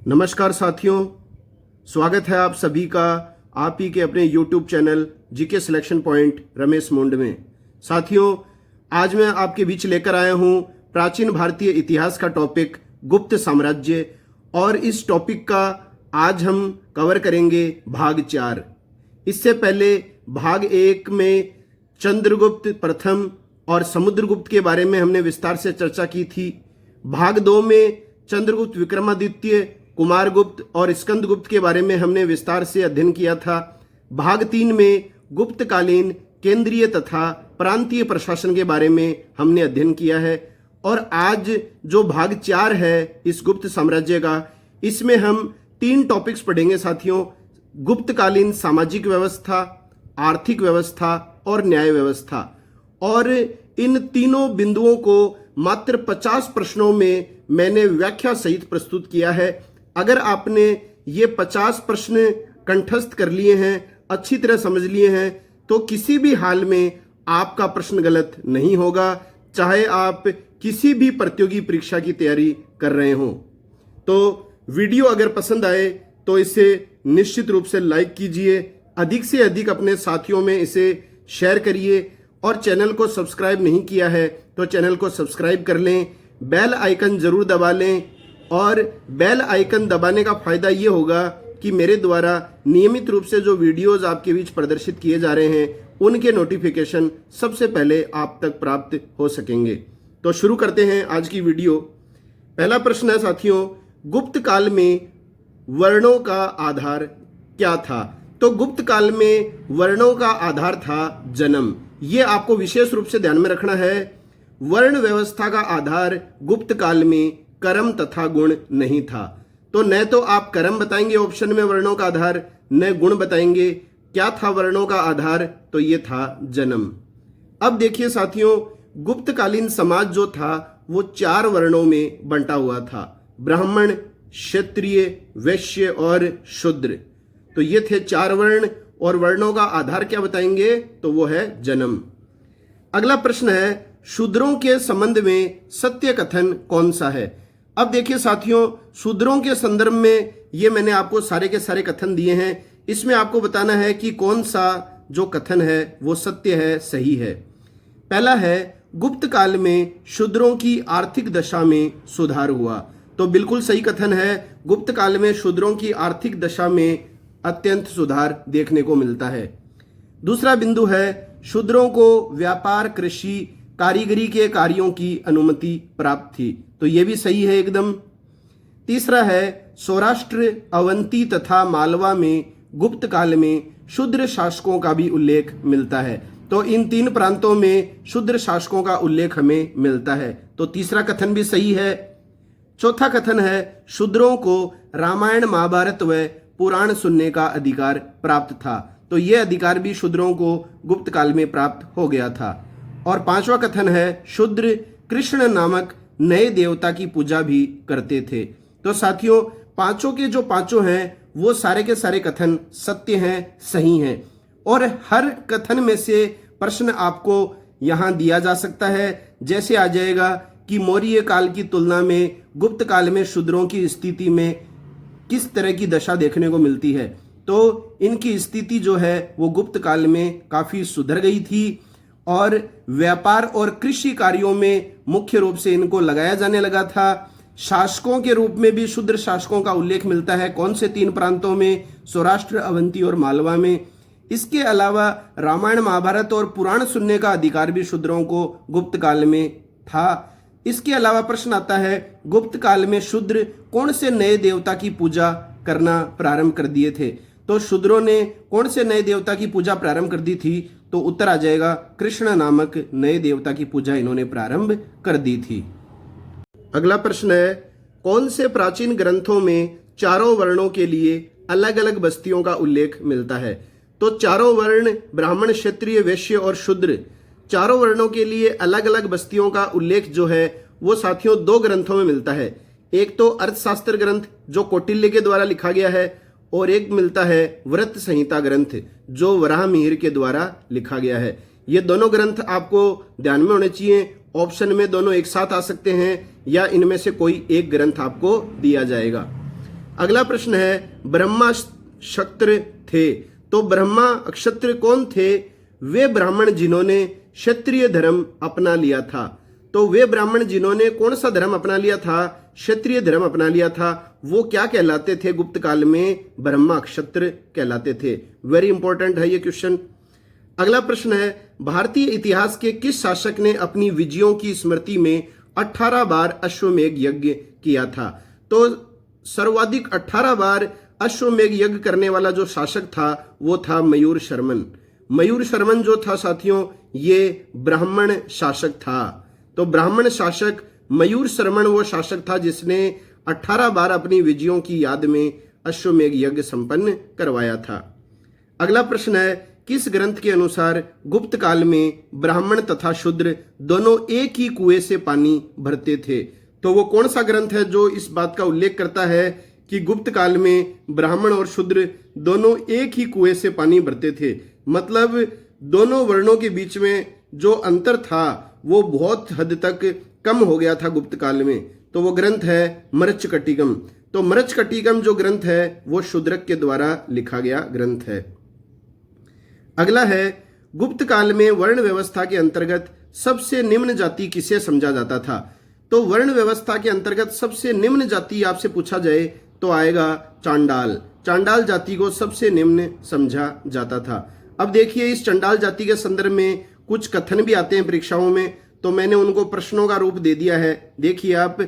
नमस्कार साथियों, स्वागत है आप सभी का आप ही के अपने YouTube channel GK selection point Ramesh मुंड में। साथियों, आज मैं आपके बीच लेकर आया हूं प्राचीन भारतीय इतिहास का टॉपिक गुप्त साम्राज्य, और इस टॉपिक का आज हम कवर करेंगे भाग 4। इससे पहले भाग 1 में चंद्रगुप्त प्रथम और समुद्रगुप्त के बारे में हमने विस्तार से चर्चा की थी। भाग 2 में चंद्रगुप्त, विक्रमादित्य, कुमारगुप्त और स्कंदगुप्त के बारे में हमने विस्तार से अध्ययन किया था। भाग 3 में गुप्तकालीन केंद्रीय तथा प्रांतीय प्रशासन के बारे में हमने अध्ययन किया है। और आज जो भाग 4 है इस गुप्त साम्राज्य का, इसमें हम 3 टॉपिक्स पढ़ेंगे साथियों। गुप्तकालीन सामाजिक व्यवस्था, आर्थिक व्यवस्था और न्याय व्यवस्था। और इन तीनों बिंदुओं को मात्र 50 प्रश्नों में मैंने व्याख्या सहित प्रस्तुत किया है। अगर आपने ये 50 प्रश्न कंठस्थ कर लिए हैं, अच्छी तरह समझ लिए हैं, तो किसी भी हाल में आपका प्रश्न गलत नहीं होगा, चाहे आप किसी भी प्रतियोगी परीक्षा की तैयारी कर रहे हों। तो वीडियो अगर पसंद आए तो इसे निश्चित रूप से लाइक कीजिए, अधिक से अधिक अपने साथियों में इसे शेयर करिए, और चैनल को सब्सक्राइब नहीं किया है तो चैनल को सब्सक्राइब कर लें, बेल आइकन जरूर दबा लें। और बेल आइकन दबाने का फायदा ये होगा कि मेरे द्वारा नियमित रूप से जो वीडियोस आपके बीच प्रदर्शित किए जा रहे हैं उनके नोटिफिकेशन सबसे पहले आप तक प्राप्त हो सकेंगे। तो शुरू करते हैं आज की वीडियो। पहला प्रश्न है साथियों, गुप्त काल में वर्णों का आधार क्या था? तो गुप्त काल में वर्णों का आधार था जन्म। ये आपको विशेष रूप से ध्यान में रखना है। वर्ण व्यवस्था का आधार गुप्त काल में कर्म तथा गुण नहीं था। तो न तो आप कर्म बताएंगे ऑप्शन में वर्णों का आधार, न गुण बताएंगे। क्या था वर्णों का आधार? तो ये था जन्म। अब देखिए साथियों, गुप्तकालीन समाज जो था वो 4 वर्णों में बंटा हुआ था, ब्राह्मण, क्षत्रिय, वैश्य और शूद्र। तो ये थे 4 वर्ण, और वर्णों का आधार क्या बताएंगे? तो वो है जन्म। अगला प्रश्न है, शूद्रों के संबंध में सत्य कथन कौन सा है? अब देखिए साथियों, शूद्रों के संदर्भ में ये मैंने आपको सारे के सारे कथन दिए हैं। इसमें आपको बताना है कि कौन सा जो कथन है वो सत्य है, सही है। पहला है, गुप्त काल में शूद्रों की आर्थिक दशा में सुधार हुआ। तो बिल्कुल सही कथन है, गुप्त काल में शूद्रों की आर्थिक दशा में अत्यंत सुधार देखने को मिलता है। दूसरा बिंदु है, शूद्रों को व्यापार, कृषि, कारीगरी के कार्यों की अनुमति प्राप्त थी। तो यह भी सही है एकदम। तीसरा है, सौराष्ट्र, अवंती तथा मालवा में गुप्त काल में शूद्र शासकों का भी उल्लेख मिलता है। तो इन 3 प्रांतों में शूद्र शासकों का उल्लेख हमें मिलता है। तो तीसरा कथन भी सही है। चौथा कथन है, शूद्रों को रामायण, महाभारत व पुराण सुनने का अधिकार प्राप्त था। तो यह अधिकार भी शूद्रों को गुप्त काल में प्राप्त हो गया था। और 5वां कथन है, शूद्र कृष्ण नामक नए देवता की पूजा भी करते थे। तो साथियों, पांचों के जो पांचों हैं वो सारे के सारे कथन सत्य हैं, सही हैं। और हर कथन में से प्रश्न आपको यहां दिया जा सकता है। जैसे आ जाएगा कि मौर्य काल की तुलना में गुप्त काल में शूद्रों की स्थिति में किस तरह की दशा देखने को मिलती है। तो इनकी स्थिति जो है वो गुप्त काल में काफी सुधर गई थी, और व्यापार और कृषि कार्यों में मुख्य रूप से इनको लगाया जाने लगा था। शासकों के रूप में भी शूद्र शासकों का उल्लेख मिलता है। कौन से 3 प्रांतों में? सौराष्ट्र, अवंती और मालवा में। इसके अलावा रामायण, महाभारत और पुराण सुनने का अधिकार भी शूद्रों को गुप्त काल में था। इसके अलावा प्रश्न आता है, गुप्त काल में शूद्र कौन से नए देवता की पूजा करना प्रारंभ कर दिए थे? तो शूद्रों ने कौन से नए देवता की पूजा प्रारंभ कर दी थी? तो उत्तर आ जाएगा, कृष्ण नामक नए देवता की पूजा इन्होंने प्रारंभ कर दी थी। अगला प्रश्न है, कौन से प्राचीन ग्रंथों में चारों वर्णों के लिए अलग अलग बस्तियों का उल्लेख मिलता है? तो चारों वर्ण, ब्राह्मण, क्षत्रिय, वैश्य और शूद्र, चारों वर्णों के लिए अलग अलग बस्तियों का उल्लेख जो है वो साथियों 2 ग्रंथों में मिलता है। एक तो अर्थशास्त्र ग्रंथ जो कौटिल्य के द्वारा लिखा गया है, और एक मिलता है व्रत संहिता ग्रंथ जो वराहमिहिर के द्वारा लिखा गया है। ये दोनों ग्रंथ आपको ध्यान में होने चाहिए। ऑप्शन में दोनों एक साथ आ सकते हैं, या इनमें से कोई एक ग्रंथ आपको दिया जाएगा। अगला प्रश्न है ब्रह्मा क्षत्र थे, तो ब्रह्मा क्षत्र कौन थे? वे ब्राह्मण जिन्होंने क्षत्रिय धर्म अपना लिया था। तो वे ब्राह्मण जिन्होंने कौन सा धर्म अपना लिया था? क्षत्रिय धर्म अपना लिया था। वो क्या कहलाते थे? गुप्त काल में ब्रह्मा क्षत्र कहलाते थे। वेरी इंपॉर्टेंट है ये क्वेश्चन। अगला प्रश्न है भारतीय इतिहास के किस शासक ने अपनी विजयों की स्मृति में 18 बार अश्वमेध यज्ञ किया था? तो सर्वाधिक 18 बार अश्वमेध यज्ञ करने वाला जो शासक था वो था मयूर शर्मन। मयूर शर्मन जो था साथियों, ये ब्राह्मण शासक था। तो ब्राह्मण शासक मयूर शर्मन वो शासक था जिसने 18 बार अपनी विजयों की याद में अश्वमेध यज्ञ संपन्न करवाया था। अगला प्रश्न है किस ग्रंथ के अनुसार गुप्त काल में ब्राह्मण तथा शूद्र दोनों एक ही कुएं से पानी भरते थे? तो वो कौन सा ग्रंथ है जो इस बात का उल्लेख करता है कि गुप्त काल में ब्राह्मण और शूद्र दोनों एक ही कुएं से पानी भरते थे? मतलब दोनों वर्णों के बीच में जो अंतर था वो बहुत हद तक कम हो गया था गुप्त काल में। तो वो ग्रंथ है मृच्छकटिकम। तो मृच्छकटिकम जो ग्रंथ है वो शूद्रक के द्वारा लिखा गया ग्रंथ है। अगला है गुप्त काल में वर्ण व्यवस्था के अंतर्गत सबसे निम्न जाति किसे समझा जाता था? तो वर्ण व्यवस्था के अंतर्गत सबसे निम्न जाति आपसे पूछा जाए तो आएगा चांडाल। चांडाल जाति को सबसे निम्न समझा जाता था। अब देखिए इस चांडाल जाति के संदर्भ में कुछ कथन भी आते हैं परीक्षाओं में, तो मैंने उनको प्रश्नों का रूप दे दिया है। देखिए आप,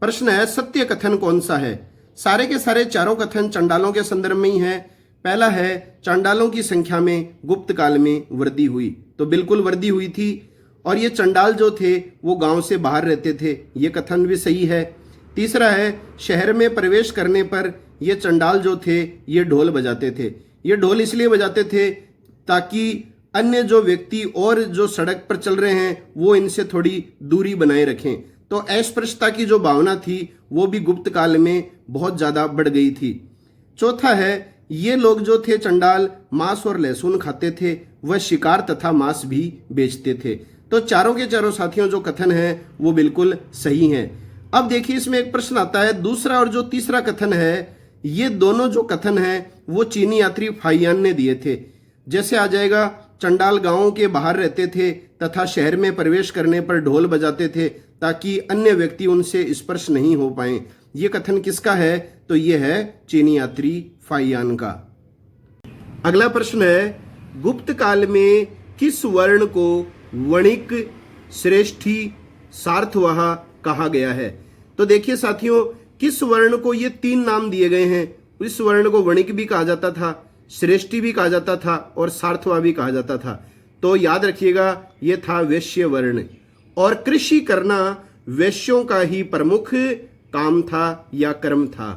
प्रश्न है सत्य कथन कौन सा है? सारे के सारे चारों कथन चांडालों के संदर्भ में ही है। पहला है चांडालों की संख्या में गुप्त काल में वृद्धि हुई, तो बिल्कुल वृद्धि हुई थी। और ये चांडाल जो थे वो गांव से बाहर रहते थे, ये कथन भी सही है। तीसरा है शहर में प्रवेश करने पर ये चांडाल जो थे ये ढोल बजाते थे। ये ढोल इसलिए बजाते थे ताकि अन्य जो व्यक्ति और जो सड़क पर चल रहे हैं वो इनसे थोड़ी दूरी बनाए रखें। तो अस्पृश्यता की जो भावना थी वो भी गुप्त काल में बहुत ज्यादा बढ़ गई थी। चौथा है ये लोग जो थे चंडाल मांस और लहसुन खाते थे, वह शिकार तथा मांस भी बेचते थे। तो चारों के चारों साथियों जो कथन है वो बिल्कुल सही हैं। अब देखिए इसमें एक प्रश्न आता है, दूसरा और जो तीसरा कथन है ये दोनों जो कथन है वो चीनी यात्री फाहियान ने दिए थे। जैसे आ जाएगा चंडाल गांवों के बाहर रहते थे तथा शहर में प्रवेश करने पर ढोल बजाते थे ताकि अन्य व्यक्ति उनसे स्पर्श नहीं हो पाए। ये कथन किसका है? तो ये है चीनी यात्री फाहियान का। अगला प्रश्न है गुप्त काल में किस वर्ण को वणिक, श्रेष्ठी, सार्थवाह कहा गया है? तो देखिए साथियों किस वर्ण को ये तीन नाम दिए गए हैं। इस वर्ण को वणिक भी कहा जाता था, श्रेष्ठी भी कहा जाता था और सार्थवा भी कहा जाता था। तो याद रखिएगा ये था वैश्य वर्ण, और कृषि करना वैश्यों का ही प्रमुख काम था या कर्म था।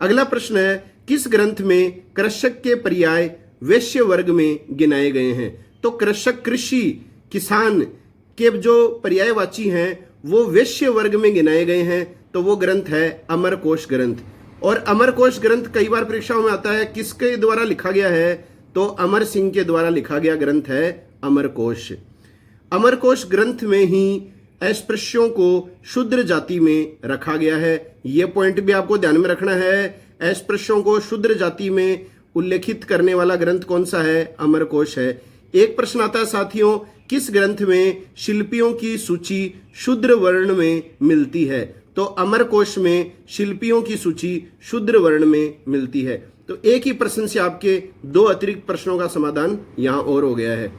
अगला प्रश्न है किस ग्रंथ में कृषक के पर्याय वैश्य वर्ग में गिनाए गए हैं? तो कृषक, कृषि, किसान के जो पर्यायवाची हैं वो वैश्य वर्ग में गिनाए गए हैं। तो वो ग्रंथ है अमरकोश ग्रंथ। और अमरकोश ग्रंथ कई बार परीक्षाओं में आता है, किसके द्वारा लिखा गया है? तो अमर सिंह के द्वारा लिखा गया ग्रंथ है अमरकोश। अमरकोश ग्रंथ में ही अस्पृश्यों को शूद्र जाति में रखा गया है। यह पॉइंट भी आपको ध्यान में रखना है। अस्पृश्यों को शूद्र जाति में उल्लेखित करने वाला ग्रंथ कौन सा है? अमरकोश है। एक प्रश्न आता है साथियों किस ग्रंथ में शिल्पियों की सूची शूद्र वर्ण में मिलती है? तो अमरकोश में शिल्पियों की सूची शूद्र वर्ण में मिलती है। तो एक ही प्रश्न से आपके दो अतिरिक्त प्रश्नों का समाधान यहां और हो गया है।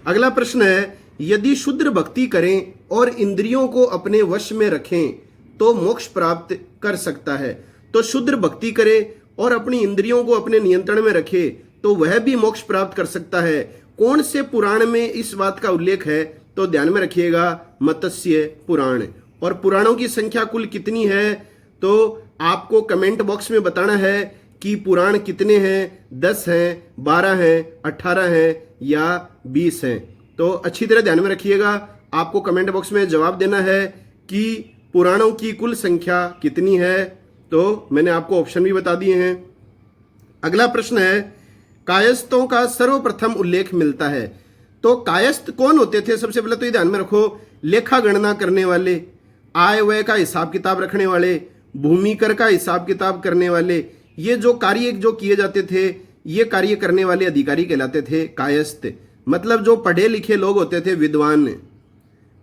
अगला प्रश्न है यदि शूद्र भक्ति करें और इंद्रियों को अपने वश में रखें तो मोक्ष प्राप्त कर सकता है। तो शूद्र भक्ति करे और अपनी इंद्रियों को अपने नियंत्रण में रखे तो वह भी मोक्ष प्राप्त कर सकता है। कौन से पुराण में इस बात का उल्लेख है? तो ध्यान में रखिएगा मत्स्य पुराण। और पुराणों की संख्या कुल कितनी है? तो आपको कमेंट बॉक्स में बताना है कि पुराण कितने हैं, 10 हैं, 12 हैं, 18 हैं या 20 हैं। तो अच्छी तरह ध्यान में रखिएगा, आपको कमेंट बॉक्स में जवाब देना है कि पुराणों की कुल संख्या कितनी है। तो मैंने आपको ऑप्शन भी बता दिए हैं। अगला प्रश्न है कायस्थों का सर्वप्रथम उल्लेख मिलता है। तो कायस्थ कौन होते थे? सबसे पहले तो ये ध्यान में रखो, लेखा गणना करने वाले, आय व्यय का हिसाब किताब रखने वाले, भूमिकर का हिसाब किताब करने वाले, ये जो कार्य जो किए जाते थे, ये कार्य करने वाले अधिकारी कहलाते थे कायस्थ। मतलब जो पढ़े लिखे लोग होते थे, विद्वान,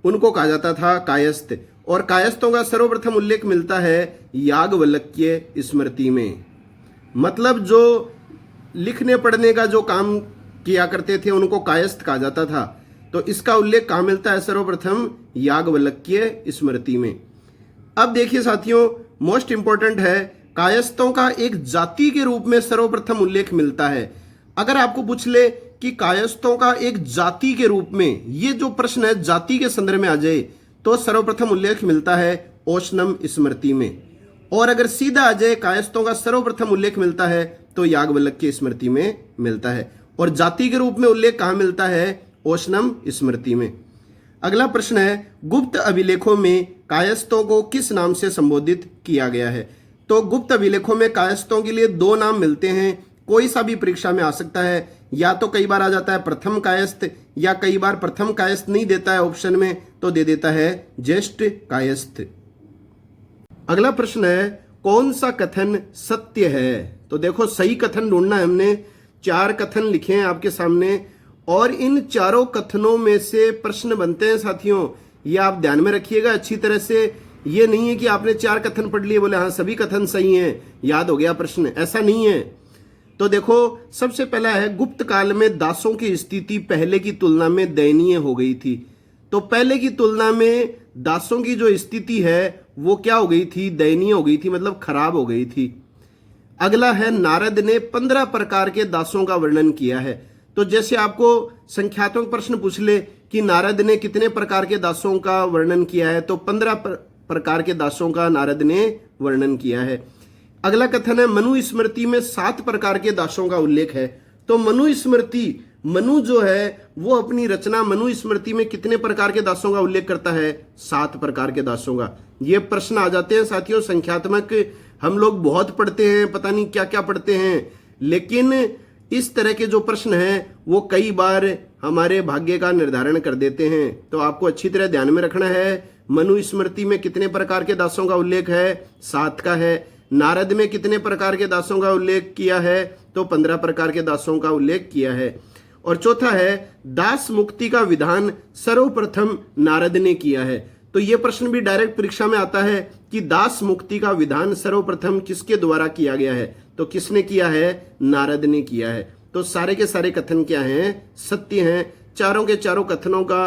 उनको कहा जाता था कायस्थ। और कायस्थों का सर्वप्रथम उल्लेख मिलता है याज्ञवल्क्य स्मृति में। मतलब जो लिखने पढ़ने का जो काम किया करते थे उनको कायस्थ कहा जाता था। तो इसका उल्लेख कहाँ मिलता है? सर्वप्रथम याज्ञवल्क्य स्मृति में। अब देखिए साथियों, मोस्ट इंपॉर्टेंट है, कायस्थों का एक जाति के रूप में सर्वप्रथम उल्लेख मिलता है। अगर आपको पूछ ले कि कायस्थों का एक जाति के रूप में, ये जो प्रश्न है जाति के संदर्भ में आ जाए, तो सर्वप्रथम उल्लेख मिलता है ओशनम स्मृति में। और अगर सीधा आ जाए कायस्थों का सर्वप्रथम उल्लेख मिलता है तो याज्ञवल्क्य स्मृति में मिलता है। और जाति के रूप में उल्लेख कहाँ मिलता है? ओशनम स्मृति में। अगला प्रश्न है, गुप्त अभिलेखों में कायस्थों को किस नाम से संबोधित किया गया है? तो गुप्त अभिलेखों में कायस्थों के लिए दो नाम मिलते हैं, कोई सा भी परीक्षा में आ सकता है। या तो कई बार आ जाता है प्रथम कायस्थ, या कई बार प्रथम कायस्थ नहीं देता है ऑप्शन में तो दे देता है ज्येष्ठ कायस्थ। अगला प्रश्न है, कौन सा कथन सत्य है? तो देखो, सही कथन ढूंढना है हमने। 4 कथन लिखे हैं आपके सामने और इन चारों कथनों में से प्रश्न बनते हैं साथियों। ये आप ध्यान में रखिएगा अच्छी तरह से। ये नहीं है कि आपने 4 कथन पढ़ लिए, बोले हाँ सभी कथन सही हैं, याद हो गया प्रश्न, ऐसा नहीं है। तो देखो, सबसे पहला है, गुप्त काल में दासों की स्थिति पहले की तुलना में दयनीय हो गई थी। तो पहले की तुलना में दासों की जो स्थिति है वो क्या हो गई थी? दयनीय हो गई थी, मतलब खराब हो गई थी। अगला है, नारद ने 15 प्रकार के दासों का वर्णन किया है। तो जैसे आपको संख्यात्मक प्रश्न पूछ ले कि नारद ने कितने प्रकार के दासों का वर्णन किया है, तो 15 प्रकार के दासों का नारद ने वर्णन किया है। अगला कथन है, मनु स्मृति में 7 प्रकार के दासों का उल्लेख है। तो मनु स्मृति, मनु जो है वो अपनी रचना मनु स्मृति में कितने प्रकार के दासों का उल्लेख करता है? 7 प्रकार के दासों का। ये प्रश्न आ जाते हैं साथियों संख्यात्मक, हम लोग बहुत पढ़ते हैं, पता नहीं क्या क्या पढ़ते हैं, लेकिन इस तरह के जो प्रश्न हैं वो कई बार हमारे भाग्य का निर्धारण कर देते हैं। तो आपको अच्छी तरह ध्यान में रखना है, मनु स्मृति में कितने प्रकार के दासों का उल्लेख है? 7 का है। नारद में कितने प्रकार के दासों का उल्लेख किया है? तो 15 प्रकार के दासों का उल्लेख किया है। और चौथा है, दास मुक्ति का विधान सर्वप्रथम नारद ने किया है। तो यह प्रश्न भी डायरेक्ट परीक्षा में आता है कि दास मुक्ति का विधान सर्वप्रथम किसके द्वारा किया गया है? तो किसने किया है? नारद ने किया है। तो सारे के सारे कथन क्या हैं? सत्य हैं। चारों के चारों कथनों का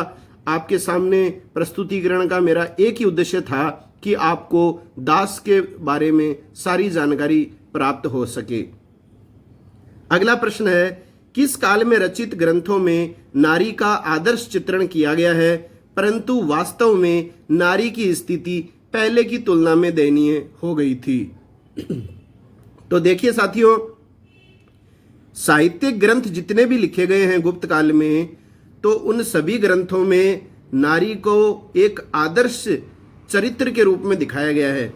आपके सामने प्रस्तुतिकरण का मेरा एक ही उद्देश्य था कि आपको दास के बारे में सारी जानकारी प्राप्त हो सके। अगला प्रश्न है, किस काल में रचित ग्रंथों में नारी का आदर्श चित्रण किया गया है परंतु वास्तव में नारी की स्थिति पहले की तुलना में दयनीय हो गई थी? तो देखिए साथियों, साहित्यिक ग्रंथ जितने भी लिखे गए हैं गुप्त काल में, तो उन सभी ग्रंथों में नारी को एक आदर्श चरित्र के रूप में दिखाया गया है।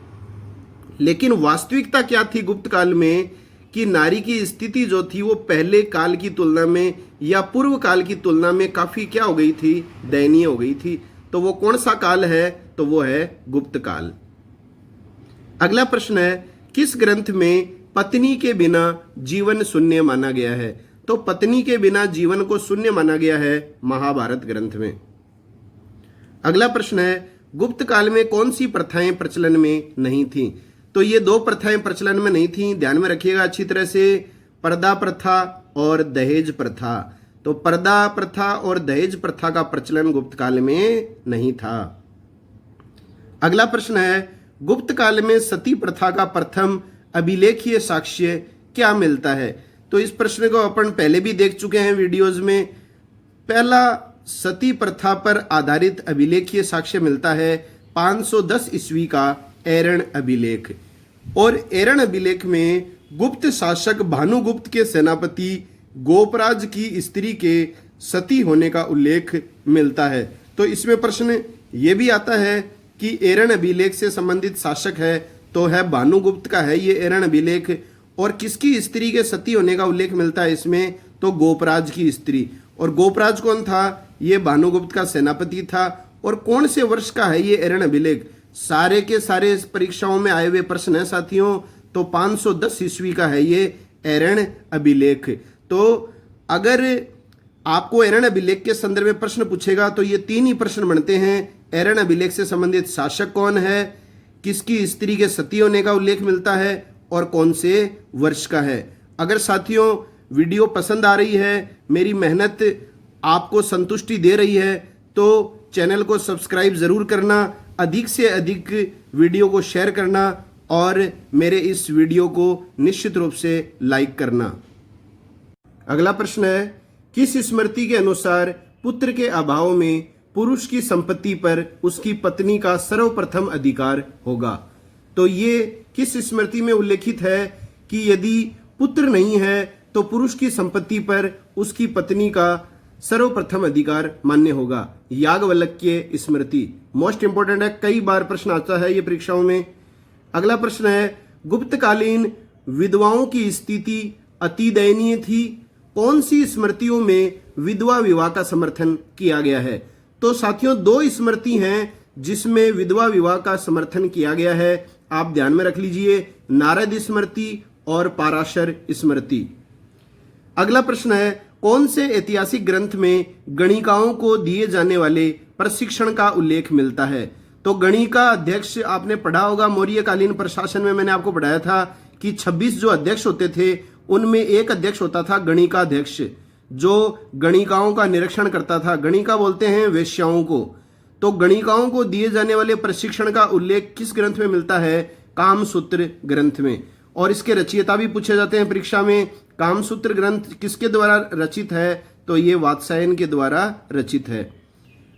लेकिन वास्तविकता क्या थी गुप्त काल में कि नारी की स्थिति जो थी वो पहले काल की तुलना में या पूर्व काल की तुलना में काफी क्या हो गई थी? दयनीय हो गई थी। तो वो कौन सा काल है? तो वो है गुप्त काल। अगला प्रश्न है, किस ग्रंथ में पत्नी के बिना जीवन शून्य माना गया है? तो पत्नी के बिना जीवन को शून्य माना गया है महाभारत ग्रंथ में। अगला प्रश्न है, गुप्त काल में कौन सी प्रथाएं प्रचलन में नहीं थीं? तो ये 2 प्रथाएं प्रचलन में नहीं थीं, ध्यान में रखिएगा अच्छी तरह से, पर्दा प्रथा और दहेज प्रथा। तो पर्दा प्रथा और दहेज प्रथा का प्रचलन गुप्त काल में नहीं था। अगला प्रश्न है, गुप्त काल में सती प्रथा का प्रथम अभिलेखीय साक्ष्य क्या मिलता है? तो इस प्रश्न को अपन पहले भी देख चुके हैं वीडियोज में। पहला सती प्रथा पर आधारित अभिलेखीय साक्ष्य मिलता है 510 ईस्वी का एरण अभिलेख। और एरण अभिलेख में गुप्त शासक भानुगुप्त के सेनापति गोपराज की स्त्री के सती होने का उल्लेख मिलता है। तो इसमें प्रश्न ये भी आता है कि एरण अभिलेख से संबंधित शासक है तो है भानुगुप्त का है ये एरण अभिलेख। और किसकी स्त्री के सती होने का उल्लेख मिलता है इसमें? तो गोपराज की स्त्री। और गोपराज कौन था? ये भानुगुप्त का सेनापति था। और कौन से वर्ष का है ये एरण अभिलेख? सारे के सारे परीक्षाओं में आए हुए प्रश्न हैं साथियों। तो 510 ईस्वी का है ये एरन अभिलेख। तो अगर आपको एरन अभिलेख के संदर्भ में प्रश्न पूछेगा तो ये 3 ही प्रश्न बनते हैं। एरन अभिलेख से संबंधित शासक कौन है, किसकी स्त्री के सती होने का उल्लेख मिलता है और कौन से वर्ष का है। अगर साथियों वीडियो पसंद आ रही है, मेरी मेहनत आपको संतुष्टि दे रही है, तो चैनल को सब्सक्राइब जरूर करना, अधिक से अधिक वीडियो को शेयर करना और मेरे इस वीडियो को निश्चित रूप से लाइक करना। अगला प्रश्न है, किस स्मृति के अनुसार पुत्र के अभाव में पुरुष की संपत्ति पर उसकी पत्नी का सर्वप्रथम अधिकार होगा। तो ये किस स्मृति में उल्लेखित है कि यदि पुत्र नहीं है तो पुरुष की संपत्ति पर उसकी पत्नी का सर्वप्रथम अधिकार मान्य होगा। याज्ञवल्क्य स्मृति मोस्ट इंपोर्टेंट है, कई बार प्रश्न आता है ये परीक्षाओं में। अगला प्रश्न है, गुप्तकालीन विधवाओं की स्थिति अति दयनीय थी, कौन सी स्मृतियों में विधवा विवाह का समर्थन किया गया है। तो साथियों 2 स्मृति हैं जिसमें विधवा विवाह का समर्थन किया गया है, आप ध्यान में रख लीजिए, नारद स्मृति और पाराशर स्मृति। अगला प्रश्न है, कौन से ऐतिहासिक ग्रंथ में गणिकाओं को दिए जाने वाले प्रशिक्षण का उल्लेख मिलता है। तो गणिका अध्यक्ष आपने पढ़ा होगा, मौर्यकालीन प्रशासन में मैंने आपको पढ़ाया था कि 26 जो अध्यक्ष होते थे उनमें एक अध्यक्ष होता था गणिका अध्यक्ष, जो गणिकाओं का निरीक्षण करता था। गणिका बोलते हैं वेश्याओं को। तो गणिकाओं को दिए जाने वाले प्रशिक्षण का उल्लेख किस ग्रंथ में मिलता है, कामसूत्र ग्रंथ में। और इसके रचयिता भी पूछे जाते हैं परीक्षा में। कामसूत्र ग्रंथ किसके द्वारा रचित है, तो ये वात्सायन के द्वारा रचित है।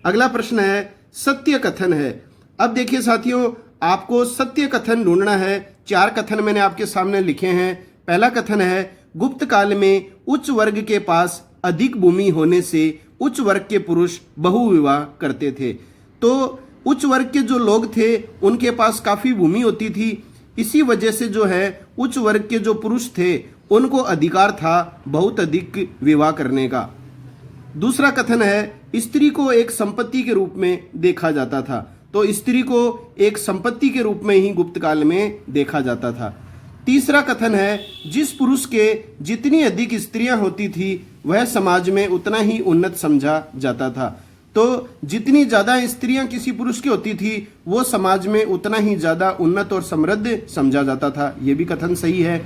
अगला प्रश्न है, सत्य कथन है। अब देखिए साथियों, आपको सत्य कथन ढूंढना है। 4 कथन मैंने आपके सामने लिखे हैं। पहला कथन है, गुप्त काल में उच्च वर्ग के पास अधिक भूमि होने से उच्च वर्ग के पुरुष बहुविवाह करते थे। तो उच्च वर्ग के जो लोग थे उनके पास काफी भूमि होती थी, इसी वजह से जो है उच्च वर्ग के जो पुरुष थे उनको अधिकार था बहुत अधिक विवाह करने का। दूसरा कथन है, स्त्री को एक संपत्ति के रूप में देखा जाता था। तो स्त्री को एक संपत्ति के रूप में ही गुप्त काल में देखा जाता था। तीसरा कथन है, जिस पुरुष के जितनी अधिक स्त्रियां होती थी वह समाज में उतना ही उन्नत समझा जाता था। तो जितनी ज्यादा स्त्रियां किसी पुरुष की होती थी वो समाज में उतना ही ज्यादा उन्नत और समृद्ध समझा जाता था। यह भी कथन सही है।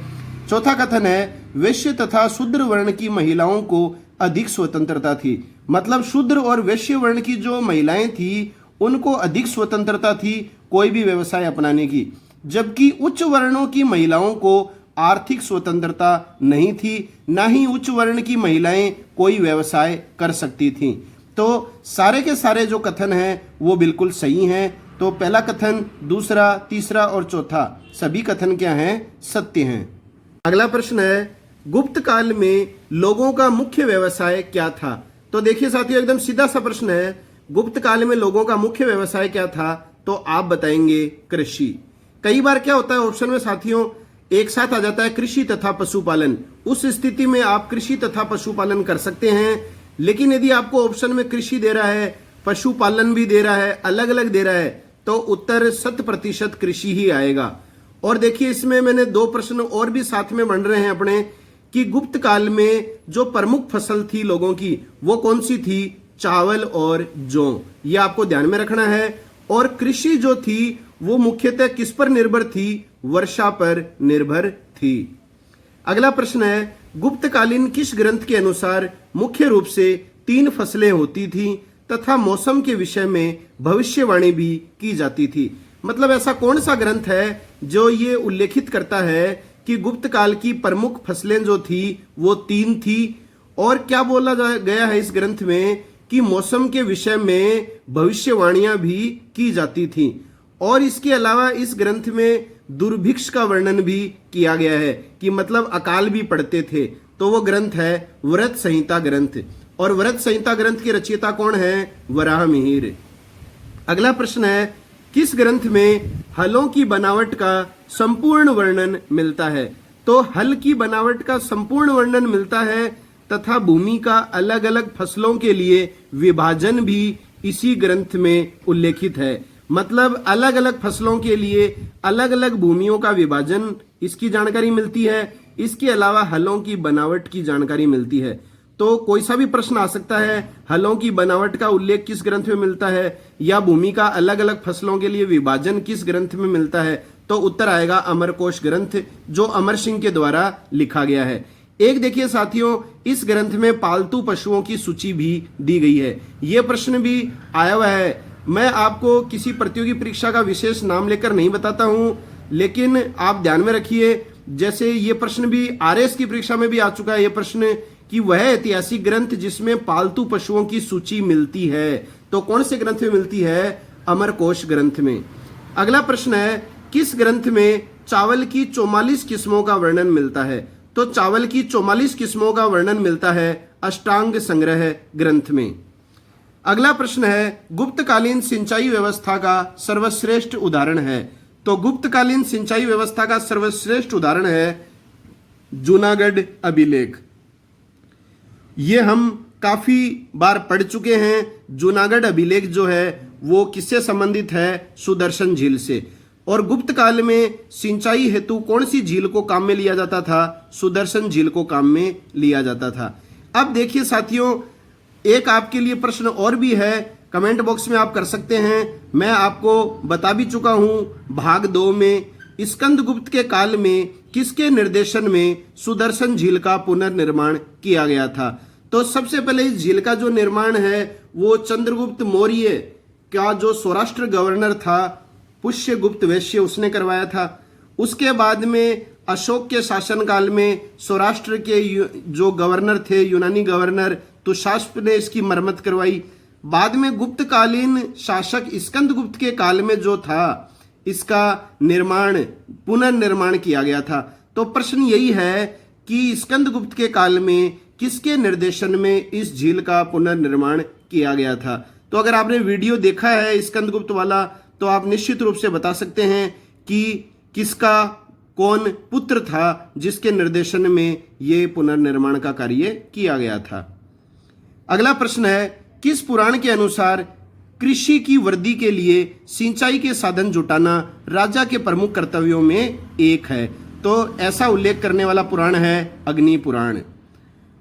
चौथा कथन है, वैश्य तथा शूद्र वर्ण की महिलाओं को अधिक स्वतंत्रता थी। मतलब शूद्र और वैश्य वर्ण की जो महिलाएं थी उनको अधिक स्वतंत्रता थी कोई भी व्यवसाय अपनाने की, जबकि उच्च वर्णों की महिलाओं को आर्थिक स्वतंत्रता नहीं थी, ना ही उच्च वर्ण की महिलाएं कोई व्यवसाय कर सकती थीं। तो सारे के सारे जो कथन हैं वो बिल्कुल सही हैं। तो पहला कथन, दूसरा, तीसरा और चौथा सभी कथन क्या हैं, सत्य हैं। अगला प्रश्न है, गुप्त काल में लोगों का मुख्य व्यवसाय क्या था। तो देखिए साथियों, एकदम सीधा सा प्रश्न है, गुप्त काल में लोगों का मुख्य व्यवसाय क्या था, तो आप बताएंगे कृषि। कई बार क्या होता है ऑप्शन में साथियों एक साथ आ जाता है कृषि तथा पशुपालन। उस स्थिति में आप कृषि तथा पशुपालन कर सकते हैं, लेकिन यदि आपको ऑप्शन में कृषि दे रहा है, पशुपालन भी दे रहा है, अलग अलग दे रहा है, तो उत्तर 100% कृषि ही आएगा। और देखिए इसमें मैंने 2 प्रश्न और भी साथ में बन रहे हैं अपने, कि गुप्त काल में जो प्रमुख फसल थी लोगों की वो कौन सी थी, चावल और जौ, ये आपको ध्यान में रखना है। और कृषि जो थी वो मुख्यतः किस पर निर्भर थी, वर्षा पर निर्भर थी। अगला प्रश्न है, गुप्तकालीन किस ग्रंथ के अनुसार मुख्य रूप से 3 फसलें होती थी तथा मौसम के विषय में भविष्यवाणी भी की जाती थी। मतलब ऐसा कौन सा ग्रंथ है जो ये उल्लेखित करता है कि गुप्त काल की प्रमुख फसलें जो थी वो 3 थी, और क्या बोला गया है इस ग्रंथ में कि मौसम के विषय में भविष्यवाणियां भी की जाती थी। और इसके अलावा इस ग्रंथ में दुर्भिक्ष का वर्णन भी किया गया है कि मतलब अकाल भी पड़ते थे। तो वो ग्रंथ है व्रत संहिता ग्रंथ, और व्रत संहिता ग्रंथ के रचयिता कौन है, वराहमिहिर। अगला प्रश्न है, किस ग्रंथ में हलों की बनावट का संपूर्ण वर्णन मिलता है। तो हल की बनावट का संपूर्ण वर्णन मिलता है तथा भूमि का अलग अलग फसलों के लिए विभाजन भी इसी ग्रंथ में उल्लेखित है। मतलब अलग अलग फसलों के लिए अलग अलग भूमियों का विभाजन इसकी जानकारी मिलती है। इसके अलावा हलों की बनावट की जानकारी मिलती है। तो कोई सा भी प्रश्न आ सकता है, हलों की बनावट का उल्लेख किस ग्रंथ में मिलता है या भूमि का अलग अलग फसलों के लिए विभाजन किस ग्रंथ में मिलता है, तो उत्तर आएगा अमरकोश ग्रंथ, जो अमर सिंह के द्वारा लिखा गया है। एक देखिए साथियों, इस ग्रंथ में पालतू पशुओं की सूची भी दी गई है। यह प्रश्न भी आया हुआ है। मैं आपको किसी प्रतियोगी परीक्षा का विशेष नाम लेकर नहीं बताता हूं, लेकिन आप ध्यान में रखिए, जैसे ये प्रश्न भी आरएस की परीक्षा में भी आ चुका है, यह प्रश्न कि वह ऐतिहासिक ग्रंथ जिसमें पालतू पशुओं की सूची मिलती है, तो कौन से ग्रंथ में मिलती है? अमरकोश ग्रंथ में। अगला प्रश्न है, किस ग्रंथ में चावल की 44 किस्मों का वर्णन मिलता है? तो चावल की 44 किस्मों का वर्णन मिलता है अष्टांग संग्रह ग्रंथ में। अगला प्रश्न है, गुप्तकालीन सिंचाई व्यवस्था का सर्वश्रेष्ठ उदाहरण है? तो गुप्तकालीन सिंचाई व्यवस्था का सर्वश्रेष्ठ उदाहरण है जूनागढ़ अभिलेख। ये हम काफी बार पढ़ चुके हैं। जूनागढ़ अभिलेख जो है वो किससे संबंधित है? सुदर्शन झील से। और गुप्त काल में सिंचाई हेतु कौन सी झील को काम में लिया जाता था? सुदर्शन झील को काम में लिया जाता था। अब देखिए साथियों, एक आपके लिए प्रश्न और भी है, कमेंट बॉक्स में आप कर सकते हैं। मैं आपको बता भी चुका हूं भाग 2 में, स्कंदगुप्त के काल में किसके निर्देशन में सुदर्शन झील का पुनर्निर्माण किया गया था? तो सबसे पहले इस झील का जो निर्माण है वो चंद्रगुप्त मौर्य का जो सौराष्ट्र गवर्नर था, पुष्यगुप्त वैश्य, उसने करवाया था। उसके बाद में अशोक के शासनकाल में सौराष्ट्र के जो गवर्नर थे, यूनानी गवर्नर तुषास्प ने इसकी मरम्मत करवाई। बाद में गुप्तकालीन शासक स्कंदगुप्त के काल में जो था, इसका निर्माण, पुनर्निर्माण किया गया था। तो प्रश्न यही है कि स्कंदगुप्त के काल में किसके निर्देशन में इस झील का पुनर्निर्माण किया गया था? तो अगर आपने वीडियो देखा है स्कंदगुप्त वाला, तो आप निश्चित रूप से बता सकते हैं कि किसका कौन पुत्र था जिसके निर्देशन में ये पुनर्निर्माण का कार्य किया गया था। अगला प्रश्न है, किस पुराण के अनुसार कृषि की वृद्धि के लिए सिंचाई के साधन जुटाना राजा के प्रमुख कर्तव्यों में एक है? तो ऐसा उल्लेख करने वाला पुराण है अग्नि पुराण।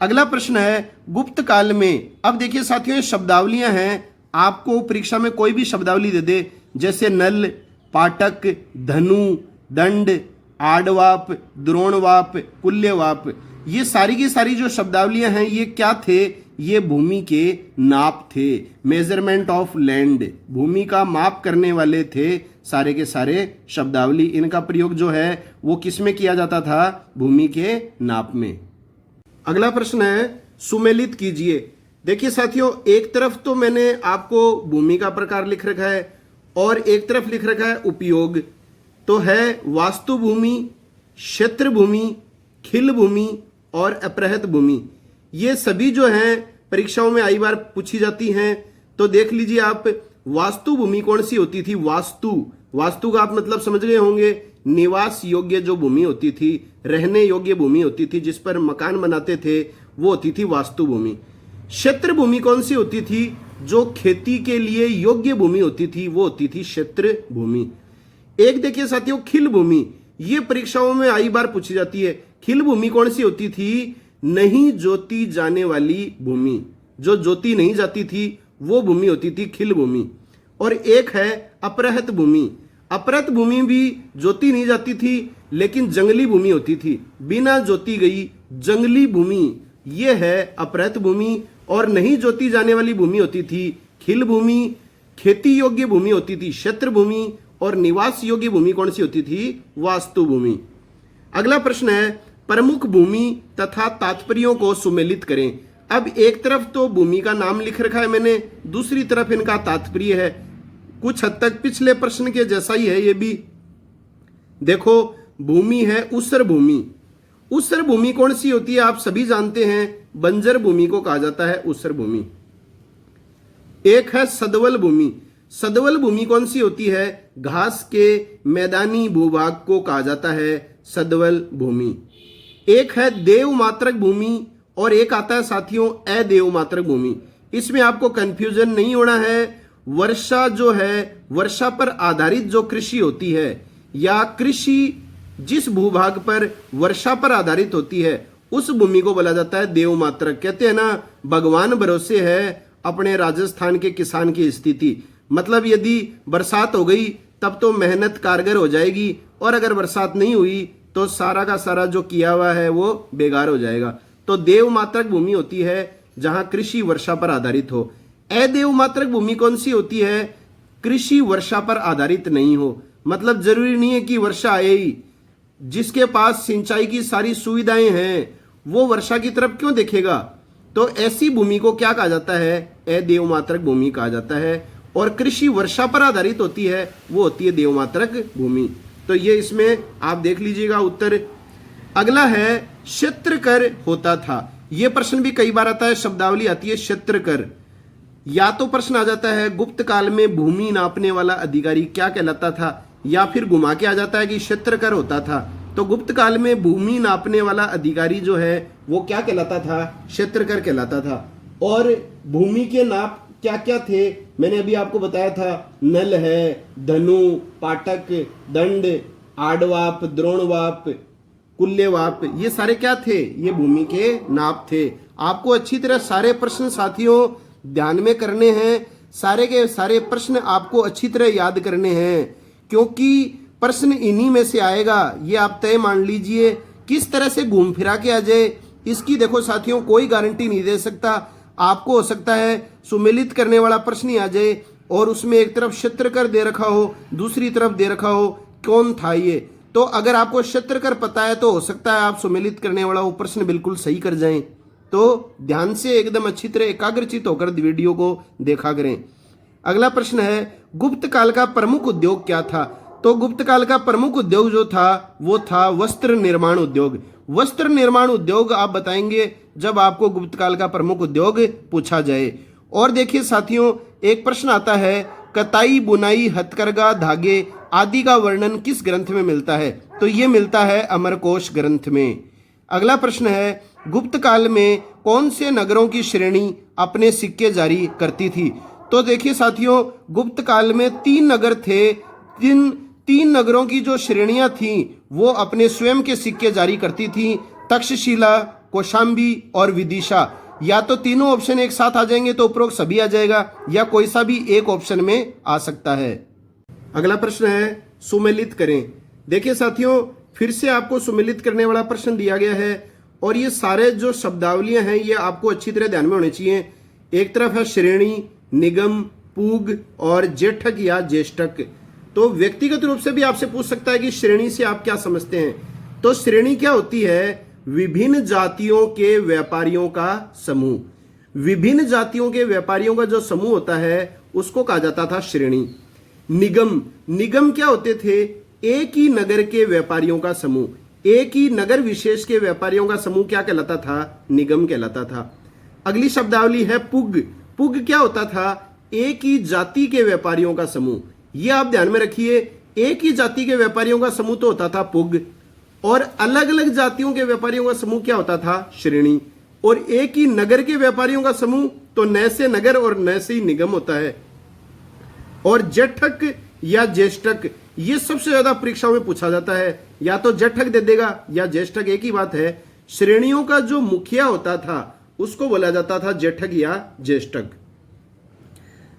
अगला प्रश्न है, गुप्त काल में, अब देखिए साथियों ये शब्दावलियां हैं, आपको परीक्षा में कोई भी शब्दावली दे दे, जैसे नल, पाटक, धनु, दंड, आडवाप, द्रोणवाप, कुल्यवाप, ये सारी की सारी जो शब्दावलियां हैं ये क्या थे? ये भूमि के नाप थे, मेजरमेंट ऑफ लैंड, भूमि का माप करने वाले थे सारे के सारे शब्दावली। इनका प्रयोग जो है वो किस में किया जाता था? भूमि के नाप में। अगला प्रश्न है, सुमेलित कीजिए। देखिए साथियों, एक तरफ तो मैंने आपको भूमि का प्रकार लिख रखा है और एक तरफ लिख रखा है उपयोग। तो है वास्तु भूमि, क्षेत्र भूमि, खिल भूमि और अपृहत भूमि। ये सभी जो हैं परीक्षाओं में आई बार पूछी जाती हैं। तो देख लीजिए आप, वास्तु भूमि कौन सी होती थी? वास्तु का आप मतलब समझ गए होंगे, निवास योग्य जो भूमि होती थी, रहने योग्य भूमि होती थी, जिस पर मकान बनाते थे, वो होती थी वास्तु भूमि। क्षेत्र भूमि कौन सी होती थी? जो खेती के लिए योग्य भूमि होती थी, वो होती थी क्षेत्र भूमि। एक देखिए साथियों, खिल भूमि, ये परीक्षाओं में आई बार पूछी जाती है। खिल भूमि कौन सी होती थी? नहीं जोती जाने वाली भूमि, जो जोती नहीं जाती थी वो भूमि होती थी खिल भूमि। और एक है अपृहत भूमि। अपृहत भूमि भी जोती नहीं जाती थी लेकिन जंगली भूमि होती थी, बिना जोती गई जंगली भूमि, ये है अपृहत भूमि। और नहीं जोती जाने वाली भूमि होती थी खिल भूमि। खेती योग्य भूमि होती थी क्षेत्र भूमि और निवास योग्य भूमि कौन सी होती थी? वास्तु भूमि। अगला प्रश्न है, प्रमुख भूमि तथा तात्पर्यों को सुमेलित करें। अब एक तरफ तो भूमि का नाम लिख रखा है मैंने, दूसरी तरफ इनका तात्पर्य है। कुछ हद तक पिछले प्रश्न के जैसा ही है ये भी। देखो, भूमि है ऊसर भूमि। ऊसर भूमि कौन सी होती है? आप सभी जानते हैं, बंजर भूमि को कहा जाता है ऊसर भूमि। एक है सदवल भूमि। सदवल भूमि कौन सी होती है? घास के मैदानी भूभाग को कहा जाता है सदवल भूमि। एक है देवमात्रक भूमि और एक आता है साथियों अदेवमात्रक भूमि। इसमें आपको कंफ्यूजन नहीं होना है। वर्षा जो है, वर्षा पर आधारित जो कृषि होती है या कृषि जिस भूभाग पर वर्षा पर आधारित होती है उस भूमि को बोला जाता है देवमात्रक। कहते हैं ना, भगवान भरोसे है अपने राजस्थान के किसान की स्थिति। मतलब यदि बरसात हो गई तब तो मेहनत कारगर हो जाएगी, और अगर बरसात नहीं हुई तो सारा का सारा जो किया हुआ है वो बेकार हो जाएगा। तो देवमात्रक भूमि होती है जहां कृषि वर्षा पर आधारित हो। अदेवमात्रक भूमि कौन सी होती है? कृषि वर्षा पर आधारित नहीं हो। मतलब जरूरी नहीं है कि वर्षा आए ही। जिसके पास सिंचाई की सारी सुविधाएं हैं वो वर्षा की तरफ क्यों देखेगा? तो ऐसी भूमि को क्या कहा जाता है? अदेवमात्रक भूमि कहा जाता है। और कृषि वर्षा पर आधारित होती है, वो होती है देवमात्रक भूमि। तो ये इसमें आप देख लीजिएगा उत्तर। अगला है क्षेत्रकर होता था। ये प्रश्न भी कई बार आता है, शब्दावली आती है क्षेत्रकर। या तो प्रश्न आ जाता है गुप्त काल में भूमि नापने वाला अधिकारी क्या कहलाता था, या फिर घुमा के आ जाता है कि क्षेत्रकर होता था। तो गुप्त काल में भूमि नापने वाला अधिकारी जो है वो क्या कहलाता था? क्षेत्रकर कहलाता था। और भूमि के नाप क्या क्या थे मैंने अभी आपको बताया था। नल है, धनु, पाटक, दंड, आडवाप, द्रोणवाप, कुल्यवाप, ये सारे क्या थे? ये भूमि के नाप थे। आपको अच्छी तरह सारे प्रश्न साथियों ध्यान में करने हैं। सारे के सारे प्रश्न आपको अच्छी तरह याद करने हैं, क्योंकि प्रश्न इन्हीं में से आएगा। ये आप तय मान लीजिए। किस तरह से घूम फिरा के आ जाए इसकी देखो साथियों कोई गारंटी नहीं दे सकता। आपको हो सकता है सुमेलित करने वाला प्रश्न ही आ जाए और उसमें एक तरफ क्षेत्रकर दे रखा हो, दूसरी तरफ दे रखा हो कौन था ये। तो अगर आपको क्षेत्रकर पता है तो हो सकता है आप सुमेलित करने वाला वो प्रश्न बिल्कुल सही कर जाएं। तो ध्यान से एकदम अच्छी तरह एकाग्रचित होकर वीडियो को देखा करें। अगला प्रश्न है गुप्त काल का प्रमुख उद्योग क्या था? तो गुप्त काल का प्रमुख उद्योग जो था वो था वस्त्र निर्माण उद्योग। वस्त्र निर्माण उद्योग आप बताएंगे जब आपको गुप्त काल का प्रमुख उद्योग पूछा जाए। और देखिए साथियों एक प्रश्न आता है कताई, बुनाई, हथकरघा, धागे आदि का वर्णन किस ग्रंथ में मिलता है? तो ये मिलता है अमरकोश ग्रंथ में। अगला प्रश्न है गुप्त काल में कौन से नगरों की श्रेणी अपने सिक्के जारी करती थी? तो देखिए साथियों गुप्त काल में 3 नगर थे। तीन नगरों की जो श्रेणियां थी वो अपने स्वयं के सिक्के जारी करती थी, तक्षशिला, कौशांबी और विदिशा। या तो तीनों ऑप्शन एक साथ आ जाएंगे तो उपरोक्त सभी आ जाएगा, या कोई सा भी एक ऑप्शन में आ सकता है। अगला प्रश्न है सुमेलित करें। देखिए साथियों फिर से आपको सुमेलित करने वाला प्रश्न दिया गया है, और ये सारे जो शब्दावलियां हैं ये आपको अच्छी तरह ध्यान में होनी चाहिए। एक तरफ है श्रेणी, निगम, पूग और जेठक या ज्येष्ठक। तो व्यक्तिगत रूप से भी आपसे पूछ सकता है कि श्रेणी से आप क्या समझते हैं? तो श्रेणी क्या होती है? विभिन्न जातियों के व्यापारियों का समूह। विभिन्न जातियों के व्यापारियों का जो समूह होता है उसको कहा जाता था श्रेणी। निगम क्या होते थे? एक ही नगर के व्यापारियों का समूह। एक ही नगर विशेष के व्यापारियों का समूह क्या कहलाता था? निगम कहलाता था। अगली शब्दावली है पुग। पुग क्या होता था? एक ही जाति के व्यापारियों का समूह। यह आप ध्यान में रखिए, एक ही जाति के व्यापारियों का समूह तो होता था पुग, और अलग अलग जातियों के व्यापारियों का समूह क्या होता था? श्रेणी। और एक ही नगर के व्यापारियों का समूह तो न से नगर और न से ही निगम होता है। और जेठक या ज्येष्ठक ये सबसे ज्यादा परीक्षाओं में पूछा जाता है। या तो जेठक दे देगा या ज्येष्ठक, एक ही बात है। श्रेणियों का जो मुखिया होता था उसको बोला जाता था जेठक या ज्येष्ठक।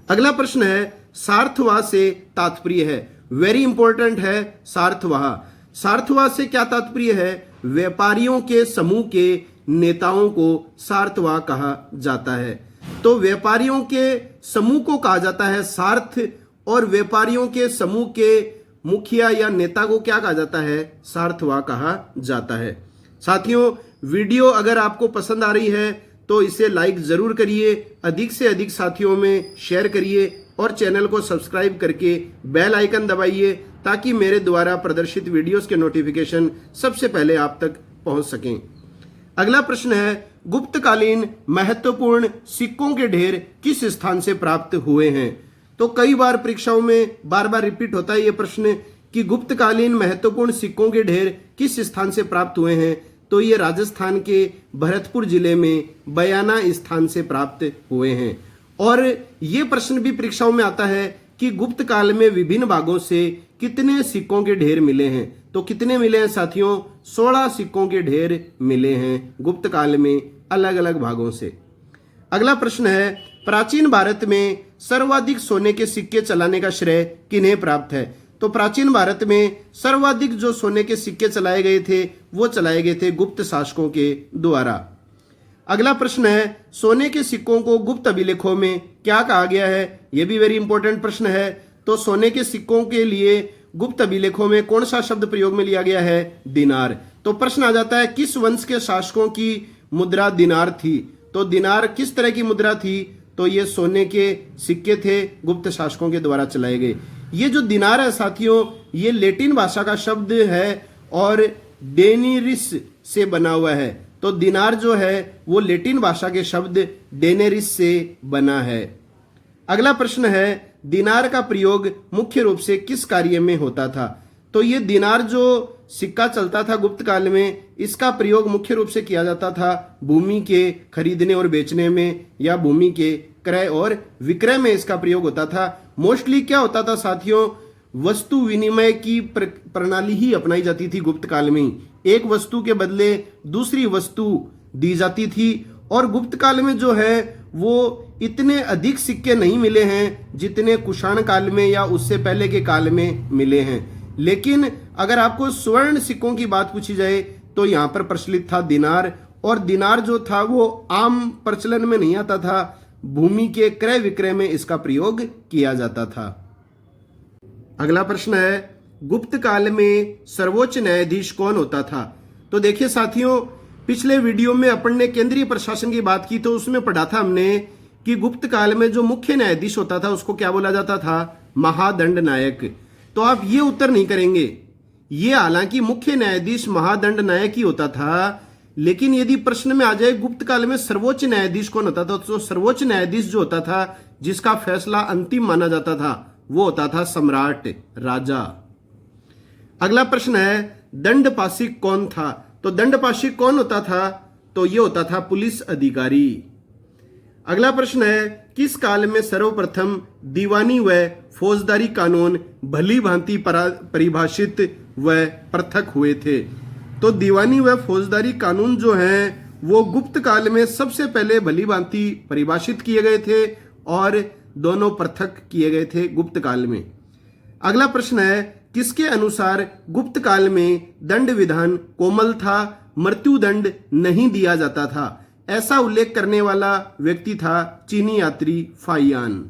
अगला प्रश्न है सार्थवाह से तात्पर्य है। वेरी इंपॉर्टेंट है सार्थवाह। सार्थवाह से क्या तात्पर्य है? व्यापारियों के समूह के नेताओं को सार्थवाह कहा जाता है। तो व्यापारियों के समूह को कहा जाता है सार्थ, और व्यापारियों के समूह के मुखिया या नेता को क्या कहा जाता है? सार्थवाह कहा जाता है। साथियों वीडियो अगर आपको पसंद आ रही है तो इसे लाइक जरूर करिए, अधिक से अधिक साथियों में शेयर करिए और चैनल को सब्सक्राइब करके बेल आइकन दबाइए ताकि मेरे द्वारा प्रदर्शित वीडियोस के नोटिफिकेशन सबसे पहले आप तक पहुंच सकें। अगला प्रश्न है गुप्तकालीन महत्वपूर्ण सिक्कों के ढेर किस स्थान से प्राप्त हुए हैं? तो कई बार परीक्षाओं में बार बार रिपीट होता है ये प्रश्न कि गुप्तकालीन महत्वपूर्ण सिक्कों के ढेर किस स्थान से प्राप्त हुए हैं? तो ये राजस्थान के भरतपुर जिले में बयाना स्थान से प्राप्त हुए हैं। और ये प्रश्न भी परीक्षाओं में आता है कि गुप्त काल में विभिन्न भागों से कितने सिक्कों के ढेर मिले हैं। तो कितने मिले हैं साथियों? 16 सिक्कों के ढेर मिले हैं गुप्त काल में अलग अलग भागों से। अगला प्रश्न है, प्राचीन भारत में सर्वाधिक सोने के सिक्के चलाने का श्रेय किन्हें प्राप्त है? तो प्राचीन भारत में सर्वाधिक जो सोने के सिक्के चलाए गए थे वो चलाए गए थे गुप्त शासकों के द्वारा। अगला प्रश्न है, सोने के सिक्कों को गुप्त अभिलेखों में क्या कहा गया है? यह भी वेरी इंपॉर्टेंट प्रश्न है। तो सोने के सिक्कों के लिए गुप्त अभिलेखों में कौन सा शब्द प्रयोग में लिया गया है? दिनार। तो प्रश्न आ जाता है, किस वंश के शासकों की मुद्रा दिनार थी? तो दिनार किस तरह की मुद्रा थी? तो ये सोने के सिक्के थे, गुप्त शासकों के द्वारा चलाए गए। ये जो दिनार है साथियों, ये लैटिन भाषा का शब्द है और डेनेरिस से बना हुआ है। तो दिनार जो है वो लैटिन भाषा के शब्द डेनेरिस से बना है। अगला प्रश्न है, दिनार का प्रयोग मुख्य रूप से किस कार्य में होता था? तो ये दिनार जो सिक्का चलता था गुप्त काल में, इसका प्रयोग मुख्य रूप से किया जाता था भूमि के खरीदने और बेचने में, या भूमि के क्रय और विक्रय में इसका प्रयोग होता था। मोस्टली क्या होता था साथियों, वस्तु विनिमय की प्रणाली ही अपनाई जाती थी गुप्त काल में। एक वस्तु के बदले दूसरी वस्तु दी जाती थी। और गुप्त काल में जो है वो इतने अधिक सिक्के नहीं मिले हैं जितने कुषाण काल में या उससे पहले के काल में मिले हैं। लेकिन अगर आपको स्वर्ण सिक्कों की बात पूछी जाए तो यहाँ पर प्रचलित था दिनार, और दिनार जो था वो आम प्रचलन में नहीं आता था, भूमि के क्रय विक्रय में इसका प्रयोग किया जाता था। अगला प्रश्न है, गुप्त काल में सर्वोच्च न्यायाधीश कौन होता था? तो देखिए साथियों, पिछले वीडियो में अपन ने केंद्रीय प्रशासन की बात की तो उसमें पढ़ा था हमने कि गुप्त काल में जो मुख्य न्यायाधीश होता था उसको क्या बोला जाता था? महादंड नायक। तो आप ये उत्तर नहीं करेंगे। ये हालांकि मुख्य न्यायाधीश महादंड नायक ही होता था, लेकिन यदि प्रश्न में आ जाए गुप्त काल में सर्वोच्च न्यायाधीश कौन होता था, तो सर्वोच्च न्यायाधीश जो होता था, जिसका फैसला अंतिम माना जाता था, वो होता था सम्राट, राजा। अगला प्रश्न है, दंडपाशिक कौन था? तो दंडपाशिक कौन होता था? तो ये होता था पुलिस अधिकारी। अगला प्रश्न है, किस काल में सर्वप्रथम दीवानी व फौजदारी कानून भली भांति परिभाषित व पृथक हुए थे? तो दीवानी व फौजदारी कानून जो हैं वो गुप्त काल में सबसे पहले भली भांति परिभाषित किए गए थे और दोनों पृथक किए गए थे गुप्त काल में। अगला प्रश्न है, किसके अनुसार गुप्त काल में दंड विधान कोमल था, मृत्युदंड नहीं दिया जाता था? ऐसा उल्लेख करने वाला व्यक्ति था चीनी यात्री फाइयान।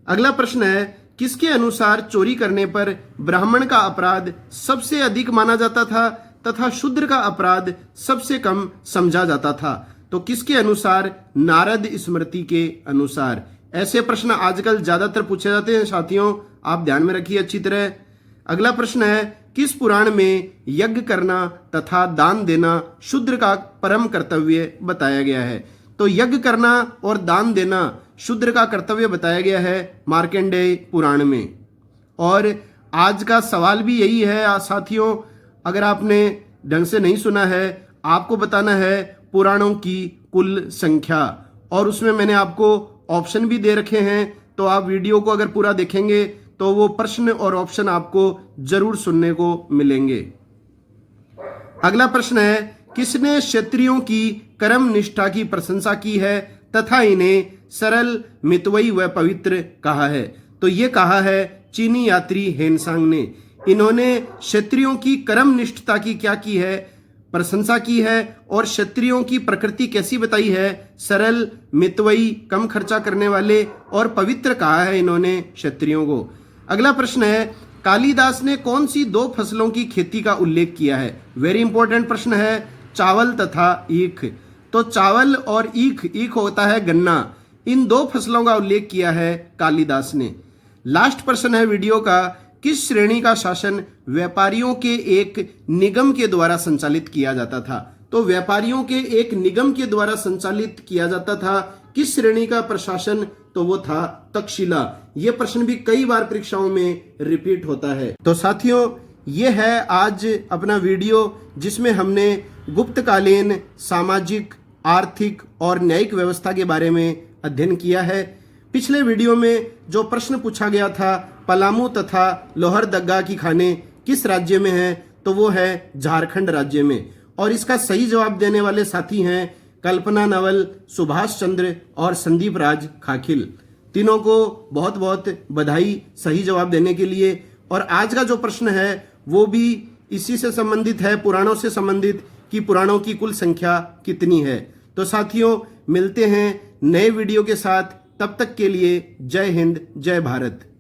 अगला प्रश्न है, किसके अनुसार चोरी करने पर ब्राह्मण का अपराध सबसे अधिक माना जाता था तथा शूद्र का अपराध सबसे कम समझा जाता था? तो किसके अनुसार? नारद स्मृति के अनुसार। ऐसे प्रश्न आजकल ज्यादातर पूछे जाते हैं साथियों, आप ध्यान में रखिए अच्छी तरह। अगला प्रश्न है, किस पुराण में यज्ञ करना तथा दान देना शूद्र का परम कर्तव्य बताया गया है? तो यज्ञ करना और दान देना शूद्र का कर्तव्य बताया गया है मार्कंडेय पुराण में। और आज का सवाल भी यही है साथियों, अगर आपने ढंग से नहीं सुना है, आपको बताना है पुराणों की कुल संख्या, और उसमें मैंने आपको ऑप्शन भी दे रखे हैं। तो आप वीडियो को अगर पूरा देखेंगे तो वो प्रश्न और ऑप्शन आपको जरूर सुनने को मिलेंगे। अगला प्रश्न है, किसने क्षत्रियों की कर्म निष्ठा की प्रशंसा की है तथा इन्हें सरल, मितव्ययी व पवित्र कहा है? तो ये कहा है चीनी यात्री हेनसांग ने। इन्होंने क्षत्रियों की कर्म निष्ठता की क्या की है? प्रशंसा की है। और क्षत्रियों की प्रकृति कैसी बताई है? सरल, मितव्ययी, कम खर्चा करने वाले और पवित्र कहा है इन्होंने क्षत्रियों को। अगला प्रश्न है, कालिदास ने कौन सी 2 फसलों की खेती का उल्लेख किया है? वेरी इंपॉर्टेंट प्रश्न है, चावल तथा ईख। तो चावल और ईख होता है गन्ना, इन 2 फसलों का उल्लेख किया है कालिदास ने। लास्ट प्रश्न है वीडियो का, किस श्रेणी का शासन व्यापारियों के एक निगम के द्वारा संचालित किया जाता था? तो व्यापारियों के एक निगम के द्वारा संचालित किया जाता था। किस श्रेणी का प्रशासन? तो वो था तक्षशिला। ये प्रश्न भी कई बार परीक्षाओं में रिपीट होता है। तो साथियों, ये है आज अपना वीडियो जिसमें हमने गुप्तकालीन सामाजिक, आर्थिक और न्यायिक व्यवस्था के बारे में अध्ययन किया है। पिछले वीडियो में जो प्रश्न पूछा गया था, पलामू तथा लोहरदग्गा की खानें किस राज्य में है, तो वो है झारखंड राज्य में। और इसका सही जवाब देने वाले साथी हैं कल्पना नवल, सुभाष चंद्र और संदीप राज खाखिल। तीनों को बहुत बहुत बधाई सही जवाब देने के लिए। और आज का जो प्रश्न है वो भी इसी से संबंधित है, पुराणों से संबंधित, कि पुराणों की कुल संख्या कितनी है। तो साथियों, मिलते हैं नए वीडियो के साथ। तब तक के लिए जय हिंद, जय भारत।